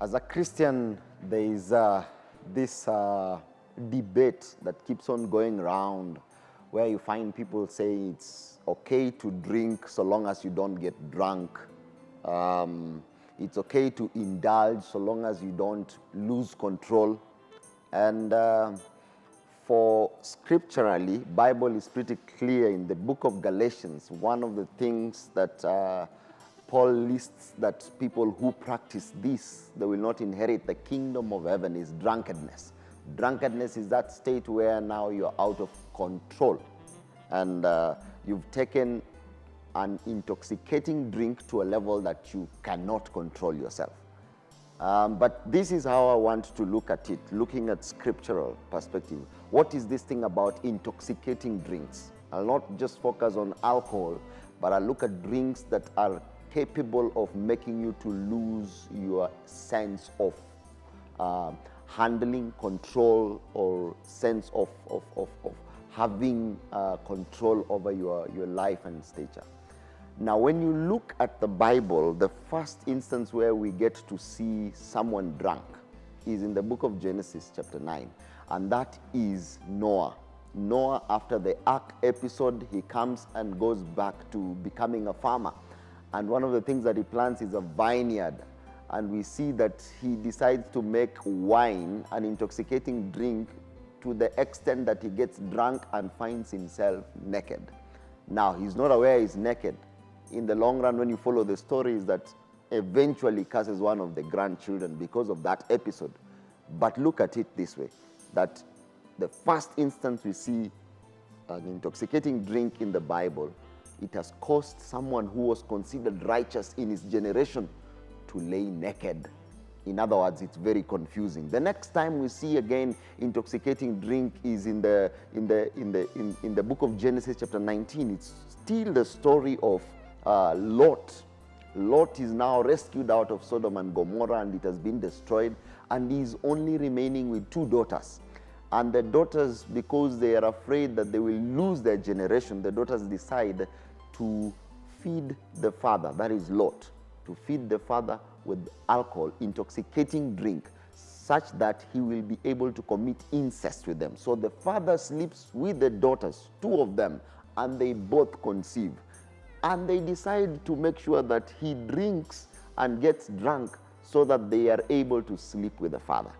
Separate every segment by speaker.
Speaker 1: As a Christian, there is this debate that keeps on going around where you find people say it's okay to drink so long as you don't get drunk. It's okay to indulge so long as you don't lose control. And for scripturally, Bible is pretty clear in the book of Galatians. One of the things that Paul lists that people who practice this, they will not inherit the kingdom of heaven, is drunkenness. Drunkenness is that state where now you're out of control and you've taken an intoxicating drink to a level that you cannot control yourself. But this is how I want to look at it, looking at scriptural perspective. What is this thing about intoxicating drinks? I'll not just focus on alcohol, but I'll look at drinks that are capable of making you to lose your sense of handling, control, or sense of having control over your life and stature. Now, when you look at the Bible, the first instance where we get to see someone drunk is in the book of Genesis chapter 9, and that is Noah. Noah, after the ark episode, he comes and goes back to becoming a farmer. And one of the things that he plants is a vineyard. And we see that he decides to make wine, an intoxicating drink, to the extent that he gets drunk and finds himself naked. Now, he's not aware he's naked. In the long run, when you follow the story, is that eventually curses one of the grandchildren because of that episode. But look at it this way, that the first instance we see an intoxicating drink in the Bible, it has caused someone who was considered righteous in his generation to lay naked. In other words, it's very confusing. The next time we see again intoxicating drink is in the book of Genesis chapter 19. It's still the story of Lot. Lot is now rescued out of Sodom and Gomorrah, and it has been destroyed, and he is only remaining with 2 daughters. And the daughters, because they are afraid that they will lose their generation, the daughters decide to feed the father, that is Lot, to feed the father with alcohol, intoxicating drink, such that he will be able to commit incest with them. So the father sleeps with the daughters, 2 of them, and they both conceive. And they decide to make sure that he drinks and gets drunk so that they are able to sleep with the father.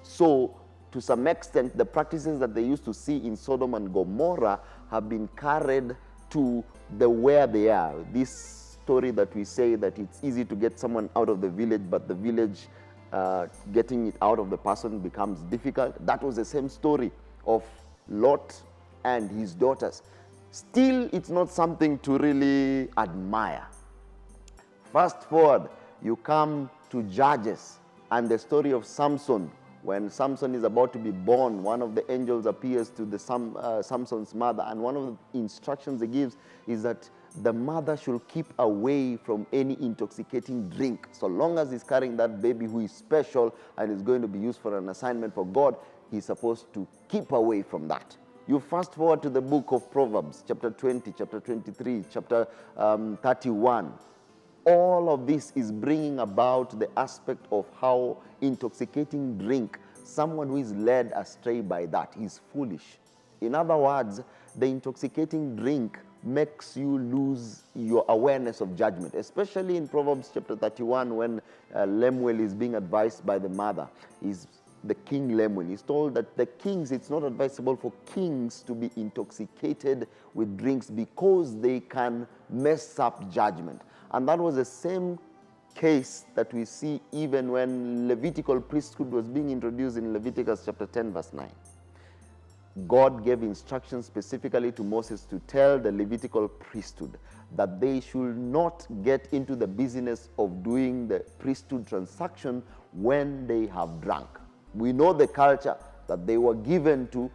Speaker 1: So, to some extent, the practices that they used to see in Sodom and Gomorrah have been carried to where they are. This story that we say that it's easy to get someone out of the village, but the village getting it out of the person becomes difficult. That was the same story of Lot and his daughters. Still, it's not something to really admire. Fast forward, you come to Judges and the story of Samson. When Samson is about to be born, one of the angels appears to Samson's mother, and one of the instructions he gives is that the mother should keep away from any intoxicating drink. So long as he's carrying that baby who is special and is going to be used for an assignment for God, he's supposed to keep away from that. You fast forward to the book of Proverbs, chapter 20, chapter 23, chapter 31. All of this is bringing about the aspect of how intoxicating drink, someone who is led astray by that is foolish. In other words, the intoxicating drink makes you lose your awareness of judgment, especially in Proverbs chapter 31 when Lemuel is being advised by the mother. Is the king Lemuel. He's told that the kings, it's not advisable for kings to be intoxicated with drinks because they can mess up judgment. And that was the same case that we see even when Levitical priesthood was being introduced in Leviticus chapter 10 verse 9. God gave instructions specifically to Moses to tell the Levitical priesthood that they should not get into the business of doing the priesthood transaction when they have drunk. We know the culture that they were given to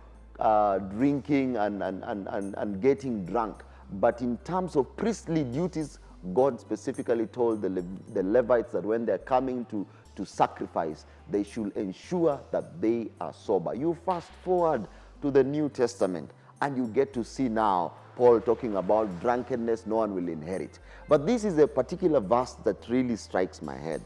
Speaker 1: drinking and getting drunk. But in terms of priestly duties, God specifically told the Levites that when they're coming to sacrifice, they should ensure that they are sober. You fast forward to the New Testament, and you get to see now Paul talking about drunkenness no one will inherit. But this is a particular verse that really strikes my head.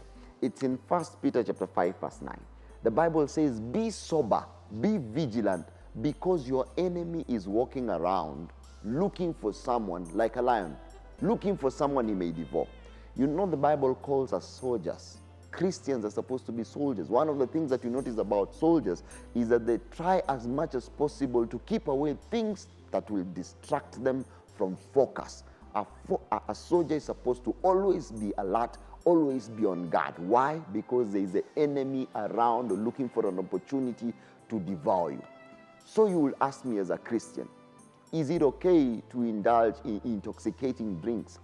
Speaker 1: It's in 1 Peter chapter 5, verse 9. The Bible says, be sober, be vigilant, because your enemy is walking around looking for someone like a lion, looking for someone he may devour. You know, the Bible calls us soldiers. Christians are supposed to be soldiers. One of the things that you notice about soldiers is that they try as much as possible to keep away things that will distract them from focus. A soldier is supposed to always be alert, always be on guard. Why? Because there is an enemy around looking for an opportunity to devour you. So you will ask me as a Christian, is it okay to indulge in intoxicating drinks?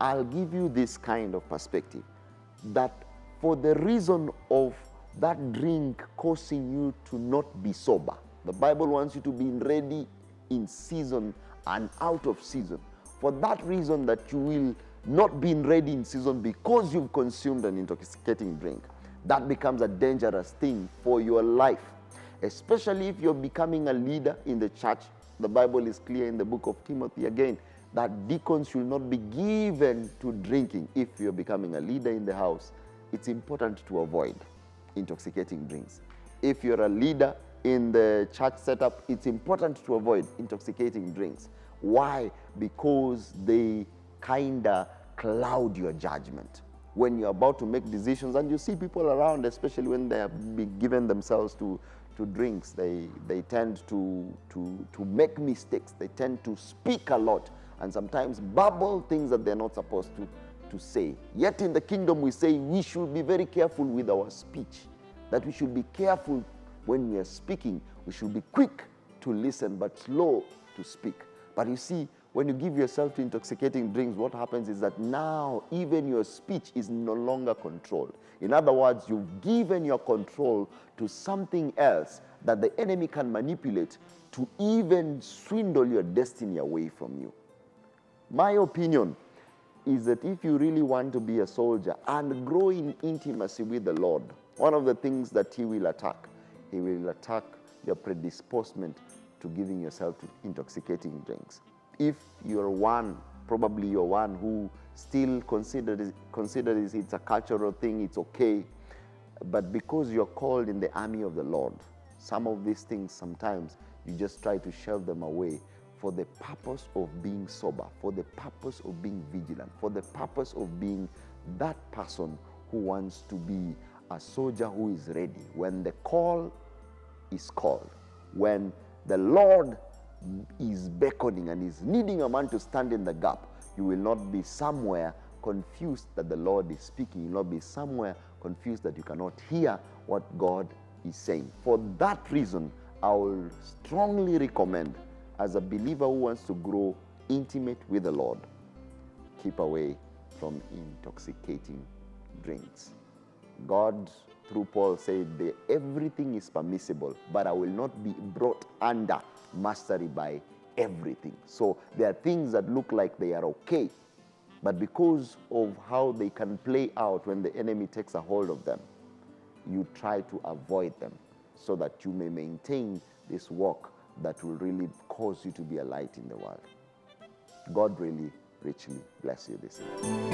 Speaker 1: I'll give you this kind of perspective, that for the reason of that drink causing you to not be sober, the Bible wants you to be ready in season and out of season. For that reason that you will not be ready in season because you've consumed an intoxicating drink, that becomes a dangerous thing for your life. Especially if you're becoming a leader in the church. The Bible is clear in the book of Timothy again that deacons should not be given to drinking. If you're becoming a leader in the house, it's important to avoid intoxicating drinks. If you're a leader in the church setup, it's important to avoid intoxicating drinks. Why? Because they kind of cloud your judgment. When you're about to make decisions and you see people around, especially when they have been given themselves to drinks, they tend to make mistakes. They tend to speak a lot and sometimes babble things that they're not supposed to say. Yet in the kingdom we say we should be very careful with our speech, that we should be careful when we are speaking. We should be quick to listen but slow to speak. But you see, when you give yourself to intoxicating drinks, what happens is that now even your speech is no longer controlled. In other words, you've given your control to something else that the enemy can manipulate to even swindle your destiny away from you. My opinion is that if you really want to be a soldier and grow in intimacy with the Lord, one of the things that he will attack your predisposement to giving yourself to intoxicating drinks. If you're one who still considers it's a cultural thing, it's okay. But because you're called in the army of the Lord, some of these things sometimes you just try to shove them away for the purpose of being sober, for the purpose of being vigilant, for the purpose of being that person who wants to be a soldier who is ready. When the call is called, when the Lord is beckoning and is needing a man to stand in the gap, you will not be somewhere confused that the Lord is speaking. You will not be somewhere confused that you cannot hear what God is saying. For that reason, I will strongly recommend, as a believer who wants to grow intimate with the Lord, keep away from intoxicating drinks. God, through Paul, said everything is permissible, but I will not be brought under mastery by everything. So there are things that look like they are okay, but because of how they can play out when the enemy takes a hold of them, you try to avoid them so that you may maintain this walk that will really cause you to be a light in the world. God really richly bless you this evening.